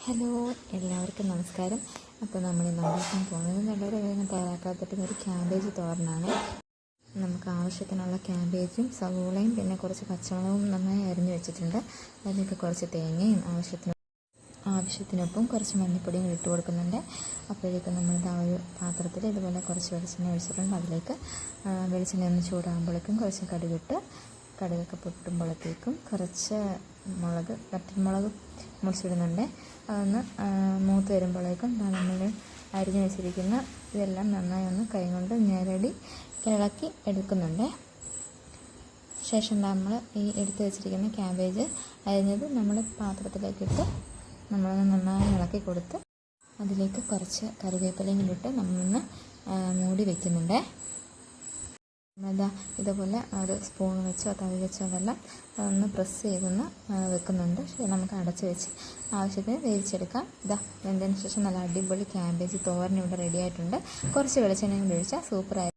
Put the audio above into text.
Hello, എല്ലാവർക്കും നമസ്കാരം. അപ്പോൾ നമ്മൾ ഇന്ന് ഉണ്ടാക്കാൻ പോകുന്നത് വളരെ വേഗം തയ്യാറാക്കാൻ പറ്റുന്ന ഒരു ക്യാബേജ് തോരനാണ്. നമുക്ക് ആവശ്യത്തിനുള്ള ക്യാബേജും സവോളയും പിന്നെ കുറച്ച് പച്ചമുളകും നന്നായി അരിഞ്ഞു വെച്ചിട്ടുണ്ട്. അതിലേക്ക് കുറച്ച് തേങ്ങയും ആവശ്യത്തിനൊപ്പം കുറച്ച് മഞ്ഞൾപ്പൊടിയും ഇട്ട് കൊടുക്കുന്നുണ്ട്. അപ്പോഴേക്കും നമ്മളിത് ആ ഒരു പാത്രത്തിൽ ഇതുപോലെ കുറച്ച് വെളിച്ചെണ്ണ ഒഴിച്ചിട്ടുണ്ട്. അതിലേക്ക് വെളിച്ചെണ്ണ ഒന്ന് ചൂടാകുമ്പോഴേക്കും കുറച്ച് കടുകൊക്കെ പൊട്ടുമ്പോഴത്തേക്കും കുറച്ച് വറ്റൽമുളക് മുറിച്ചിടുന്നുണ്ട്. അതൊന്ന് മൂത്ത് വരുമ്പോഴേക്കും നമ്മൾ അരിഞ്ഞു വെച്ചിരിക്കുന്ന ഇതെല്ലാം നന്നായി ഒന്ന് കൈകൊണ്ട് ഞെരടി ഇളക്കി എടുക്കുന്നുണ്ട്. ശേഷം നമ്മൾ ഈ എടുത്ത് വെച്ചിരിക്കുന്ന ക്യാബേജ് അരിഞ്ഞത് നമ്മൾ പാത്രത്തിലേക്കിട്ട് നമ്മളൊന്ന് നന്നായി ഇളക്കി കൊടുത്ത് അതിലേക്ക് കുറച്ച് കറിവേപ്പിലയും ഇട്ട് നമ്മളൊന്ന് മൂടി വയ്ക്കുന്നുണ്ട്. നമ്മളിതാ ഇതുപോലെ ഒരു സ്പൂൺ വെച്ചോ തവി വെച്ചോ എല്ലാം ഒന്ന് പ്രസ് ചെയ്തൊന്ന് വെക്കുന്നുണ്ട്. നമുക്ക് അടച്ച് വെച്ച് ആവശ്യത്തിന് വേവിച്ചെടുക്കാം. ഇതാ വെന്തതിന് ശേഷം നല്ല അടിപൊളി ക്യാബേജ് തോരൻ ഇവിടെ റെഡി ആയിട്ടുണ്ട്. കുറച്ച് വെളിച്ചെണ്ണയും ഒഴിച്ചാൽ സൂപ്പറായി.